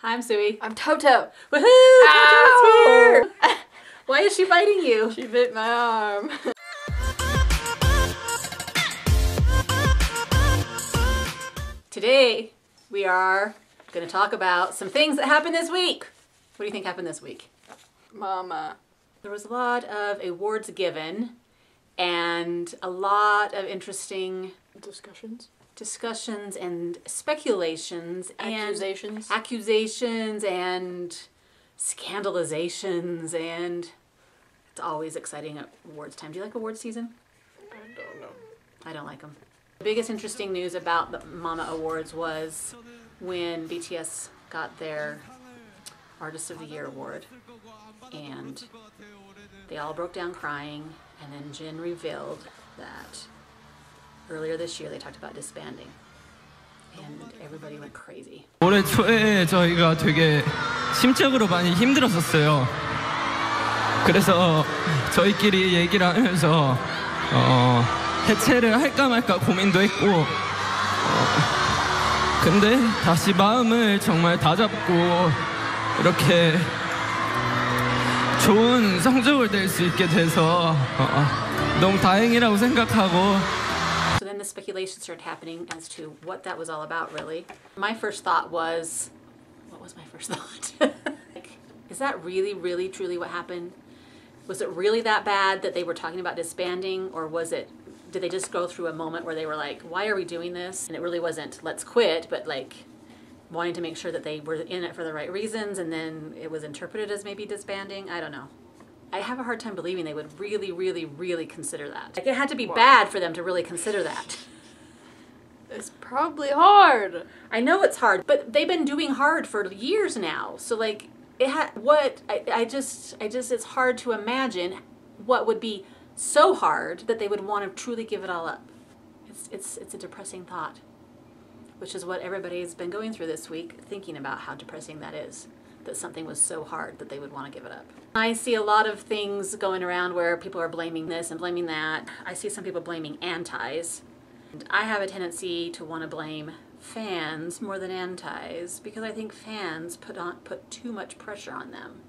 Hi, I'm Sui. I'm Toto. Woohoo! Toto's here! Why is she biting you? She bit my arm. Today, we are going to talk about some things that happened this week. What do you think happened this week? Mama. There was a lot of awards given and a lot of interesting discussions and speculations Accusations. and accusations and scandalizations, and it's always exciting at awards time. Do you like awards season? I don't know. I don't like them. The biggest interesting news about the Mama Awards was when BTS got their Artist of the Year award, and they all broke down crying, and then Jin revealed that earlier this year they talked about disbanding, and everybody went crazy. 올해 초에 저희가 되게 심적으로 많이 힘들었었어요. 그래서 저희끼리 얘기를 하면서 해체를 할까 말까 고민도 했고, 근데 다시 마음을 정말 다잡고 이렇게 좋은 성적을 낼 수 있게 돼서 너무 다행이라고 생각하고. So then the speculation started happening as to what that was all about, really. My first thought was, what was my first thought? Like, is that really, really, truly what happened? Was it really that bad that they were talking about disbanding, or did they just go through a moment where they were like, why are we doing this? And it really wasn't, let's quit, but like wanting to make sure that they were in it for the right reasons, and then it was interpreted as maybe disbanding. I don't know. I have a hard time believing they would really, really, really consider that. Like, it had to be bad for them to really consider that. It's probably hard. I know it's hard, but they've been doing hard for years now. So like, it's hard to imagine what would be so hard that they would want to truly give it all up. It's a depressing thought, which is what everybody's been going through this week, thinking about how depressing that is, that something was so hard that they would want to give it up. I see a lot of things going around where people are blaming this and blaming that. I see some people blaming antis. And I have a tendency to want to blame fans more than antis, because I think fans put too much pressure on them.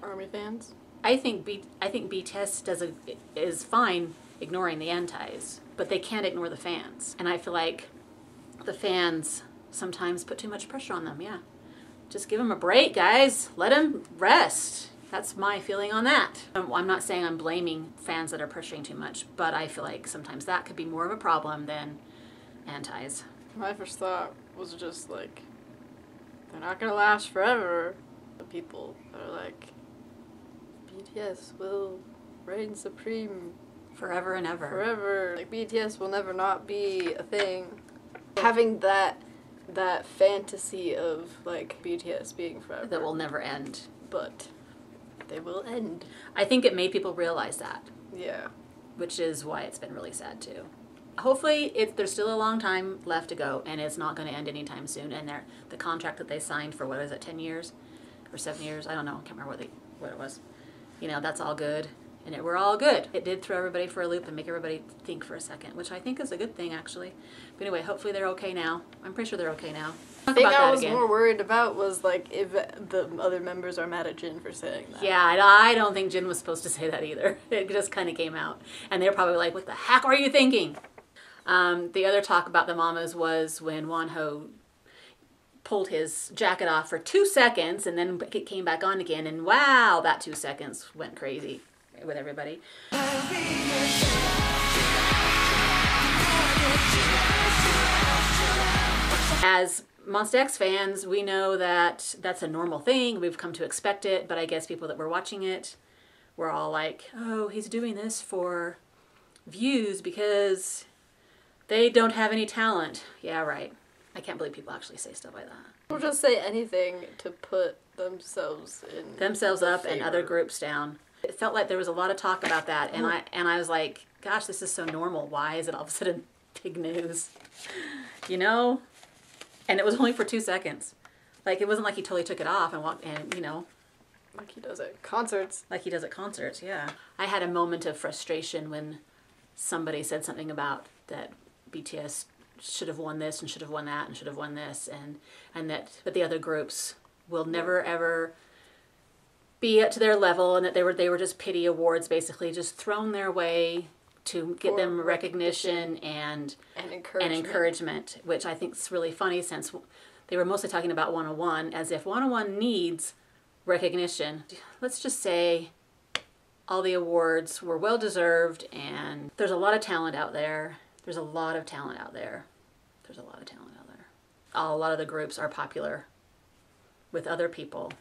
Army fans? I think BTS is fine ignoring the antis, but they can't ignore the fans. And I feel like the fans sometimes put too much pressure on them, yeah. Just give them a break, guys. Let them rest. That's my feeling on that. I'm not saying I'm blaming fans that are pressuring too much, but I feel like sometimes that could be more of a problem than antis. My first thought was just like, they're not gonna last forever. The people that are like, BTS will reign supreme Forever and ever. forever. Like, BTS will never not be a thing. Having that fantasy of like BTS being forever. That will never end. But they will end. I think it made people realize that, Yeah. which is why it's been really sad too. Hopefully there's still a long time left to go, and it's not going to end anytime soon, and the contract that they signed for, what is it, 10 years or 7 years? I don't know, I can't remember what it was. You know, that's all good, and we're all good. It did throw everybody for a loop and make everybody think for a second, which I think is a good thing, actually. But anyway, hopefully they're okay now. I'm pretty sure they're okay now. The thing I was more worried about was like if the other members are mad at Jin for saying that. Yeah, I don't think Jin was supposed to say that either. It just kind of came out, and they're probably like, what the heck are you thinking? The other talk about the mamas was when Wonho pulled his jacket off for 2 seconds and then it came back on again, and wow, that 2 seconds went crazy with everybody. As Monsta X fans, we know that that's a normal thing. We've come to expect it, but I guess people that were watching it were all like, oh, he's doing this for views because they don't have any talent. Yeah, right. I can't believe people actually say stuff like that. People just say anything to put themselves up and other groups down. It felt like there was a lot of talk about that, and I was like, gosh, this is so normal. Why is it all of a sudden big news? You know? And it was only for 2 seconds. Like, it wasn't like he totally took it off and walked, and you know. Like he does at concerts. Like he does at concerts, yeah. I had a moment of frustration when somebody said something about that BTS should have won this and should have won that and should have won this, and that but the other groups will never ever be up to their level, and that they were just pity awards, basically just thrown their way to get them recognition and encouragement, which I think is really funny, since they were mostly talking about 101 as if 101 needs recognition. Let's just say all the awards were well deserved, and there's a lot of talent out there. There's a lot of talent out there. There's a lot of talent out there. A lot of the groups are popular with other people.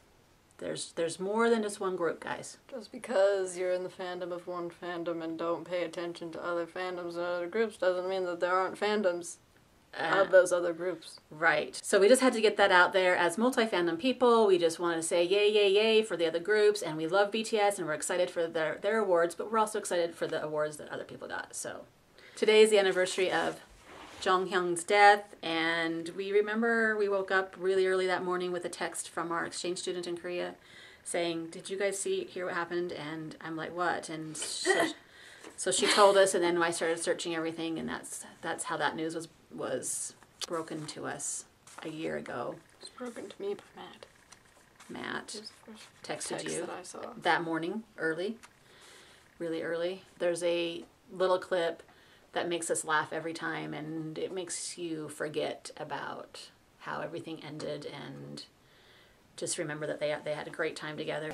There's more than just one group, guys. Just because you're in the fandom of one fandom and don't pay attention to other fandoms and other groups doesn't mean that there aren't fandoms of those other groups. Right. So we just had to get that out there. As multi-fandom people, we just wanted to say yay, yay, yay for the other groups, and we love BTS and we're excited for their awards, but we're also excited for the awards that other people got. So today is the anniversary of Jonghyun's death, and we remember we woke up really early that morning with a text from our exchange student in Korea saying, "Did you guys hear what happened?" And I'm like, "What?" And so she told us, and then I started searching everything, and that's how that news was broken to us a year ago. It was broken to me by Matt. Matt texted you that I saw that morning, early, really early. There's a little clip that makes us laugh every time, and it makes you forget about how everything ended and just remember that they had a great time together.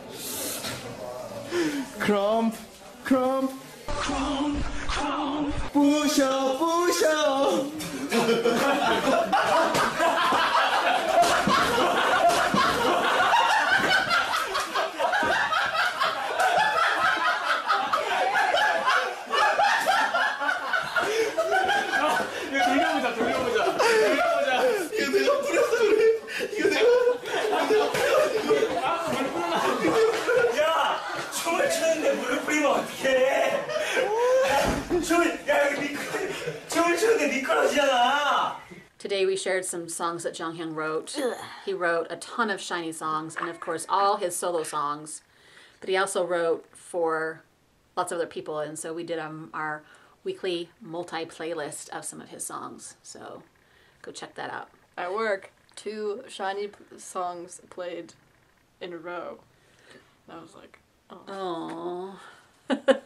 Crump, crump, crump, crump, 부셔, 부셔. Today we shared some songs that Jonghyun wrote. He wrote a ton of SHINee songs, and of course all his solo songs, but he also wrote for lots of other people, and so we did our weekly multi-playlist of some of his songs, so go check that out. At work, 2 SHINee songs played in a row. And I was like, oh. Oh.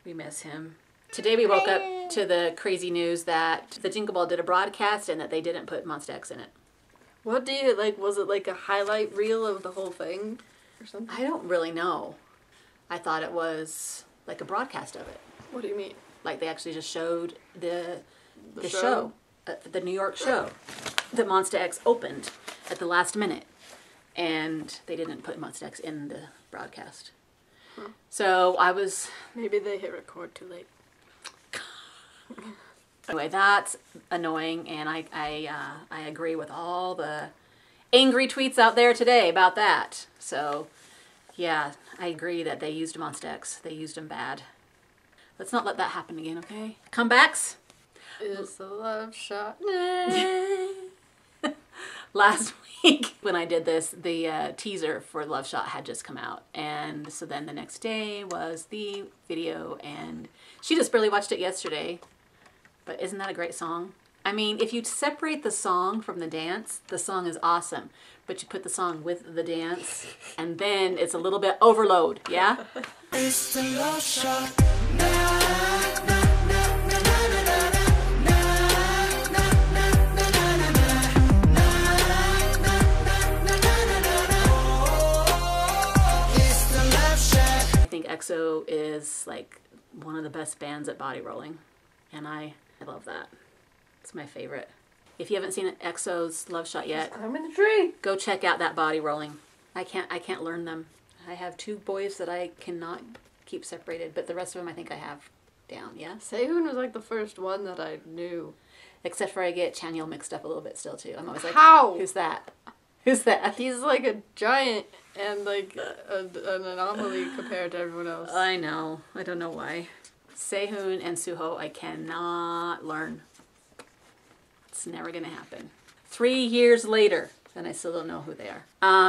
We miss him. Today we woke up to the crazy news that the Jingle Ball did a broadcast and that they didn't put Monsta X in it. What do you, like, was it like a highlight reel of the whole thing or something? I don't really know. I thought it was like a broadcast of it. What do you mean? Like they actually just showed the show, the New York show that Monsta X opened at the last minute, and they didn't put Monsta X in the broadcast. Huh. So I was... Maybe they hit record too late. Anyway, that's annoying, and I agree with all the angry tweets out there today about that. So, yeah, I agree that they used Monsta X. They used him bad. Let's not let that happen again, okay? Comebacks? It's a love shot. Last week when I did this, the teaser for Love Shot had just come out, and so then the next day was the video, and she just barely watched it yesterday. But isn't that a great song? I mean, if you separate the song from the dance, the song is awesome. But you put the song with the dance, and then it's a little bit overload, yeah? It's the love shot. I think EXO is like one of the best bands at body rolling, and I love that. It's my favorite. If you haven't seen EXO's Love Shot yet, I'm in the tree. Go check out that body rolling. I can't learn them. I have 2 boys that I cannot keep separated, but the rest of them I think I have down, yeah? Sehun was like the first one that I knew. Except for I get Chanyeol mixed up a little bit still too. I'm always like, how? Who's that? Who's that? He's like a giant and like an anomaly compared to everyone else. I know. I don't know why. Sehun and Suho I cannot learn. It's never gonna happen. 3 years later, and I still don't know who they are.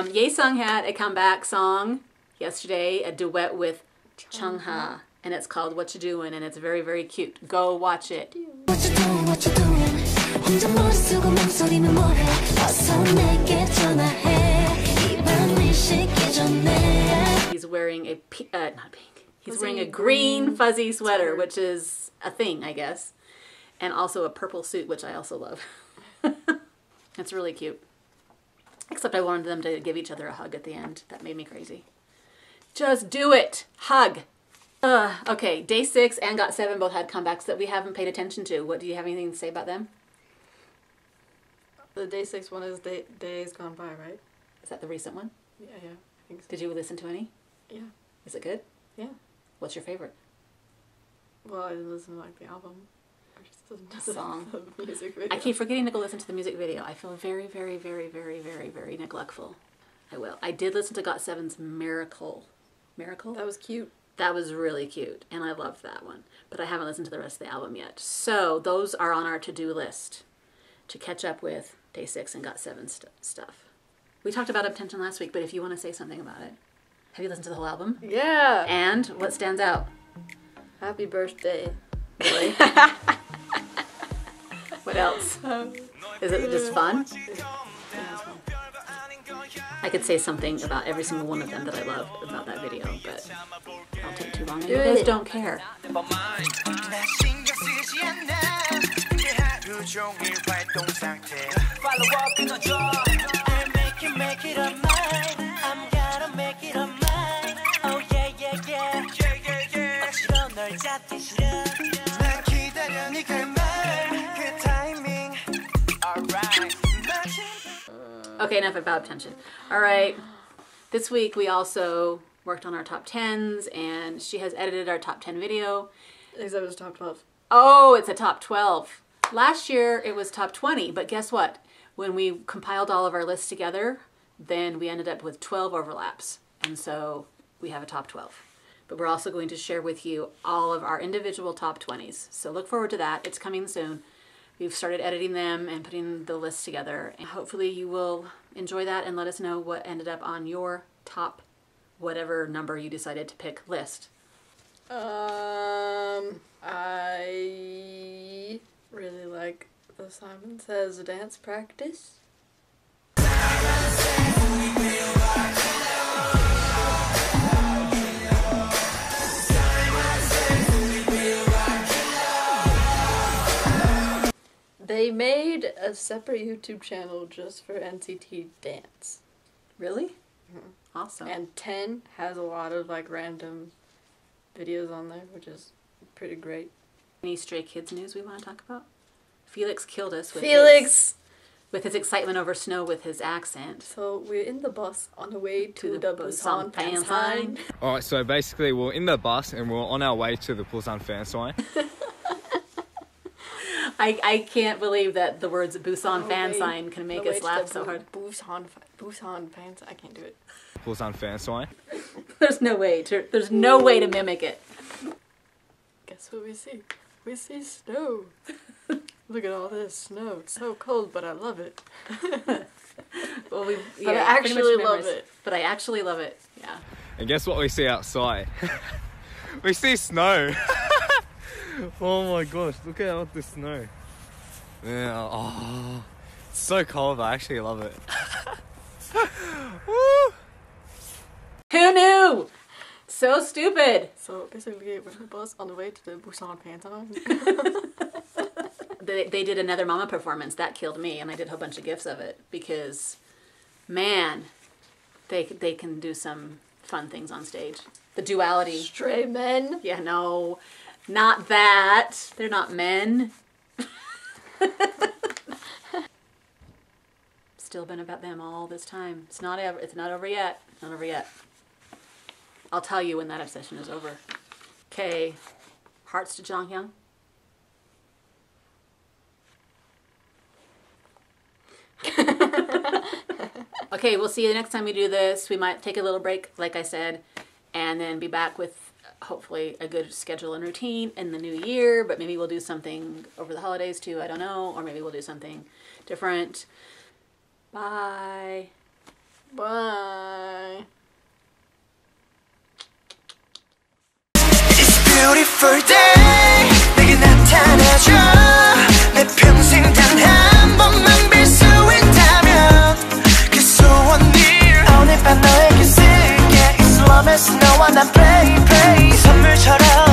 Ye-sung had a comeback song yesterday, a duet with Jonghyun, and it's called What You Doing, and it's very, very cute. Go watch it. What you doing, what you doing? 혼자 머리 쓰고 맘소리는 뭐해? 어서 내게 전화해. wearing a not pink. He's Fuzzy wearing a green fuzzy sweater, sweater. which is a thing, I guess, and also a purple suit, which I also love. It's really cute. Except I wanted them to give each other a hug at the end. That made me crazy. Just do it. Hug. Okay, Day6 and GOT7 both had comebacks that we haven't paid attention to. What do you have anything to say about them? The Day6 one is Days Gone By, right? Is that the recent one? Yeah, I think so. Did you listen to any? Yeah. Is it good? Yeah. What's your favorite Well, I didn't listen to like the album. I just listened to song? the music video. I keep forgetting to go listen to the music video. I feel very, very, very, very, very, very neglectful. I will. I did listen to GOT7's Miracle. Miracle? That was cute. That was really cute, and I loved that one. But I haven't listened to the rest of the album yet. So those are on our to-do list to catch up with Day6 and GOT7 stuff. We talked about Attention last week, but if you want to say something about it. Have you listened to the whole album? Yeah. And what stands out? Happy birthday. Really? What else? Is it just fun? I could say something about every single one of them that I love about that video, but I'll take too long. And you guys don't care. Okay, enough about Attention. All right, this week we also worked on our top 10s, and she has edited our top 10 video. Except it was top 12. Oh, it's a top 12. Last year it was top 20, but guess what? When we compiled all of our lists together, then we ended up with 12 overlaps, and so we have a top 12. But we're also going to share with you all of our individual top 20s. So look forward to that. It's coming soon. We've started editing them and putting the list together. And hopefully you will enjoy that and let us know what ended up on your top, whatever number you decided to pick, list. I really like the Simon Says dance practice. They made a separate YouTube channel just for NCT Dance. Really? Mm-hmm. Awesome. And 10 has a lot of like random videos on there, which is pretty great. Any Stray Kids news we want to talk about? Felix killed us with with his excitement over Snow with his accent. So we're in the bus on the way to the Busan fan sign. Alright, so basically we're in the bus and we're on our way to the Busan fan sign. I can't believe that the words Busan fan sign can make us laugh so hard. Busan fan sign. I can't do it. Busan fan sign. There's no way to mimic it. Guess what we see? We see snow. Look at all this snow. It's so cold, but I love it. Well, I actually love it. But I actually love it. Yeah. And guess what we see outside? We see snow. Oh my gosh, look at all the snow. Yeah, oh, it's so cold, but I actually love it. Woo! Who knew? So stupid. So basically, we're in the bus on the way to the Busan fan sign. They did another Mama performance. That killed me, and I did a whole bunch of GIFs of it because, man, they can do some fun things on stage. The duality. Stray men. Yeah, no, not that. They're not men. Still been about them all this time. It's not over yet. It's not over yet. I'll tell you when that obsession is over. Okay, hearts to Jonghyun. Okay, we'll see you the next time we do this. We might take a little break, like I said, and then be back with hopefully a good schedule and routine in the new year, but maybe we'll do something over the holidays too, I don't know, or maybe we'll do something different. Bye. Bye. It's a beautiful day 내게 나타나줘 내 평생 단 한 번만 빌 수 있다면 그 소원을 오늘 밤 너에게 쓸게 It's love as no 것처럼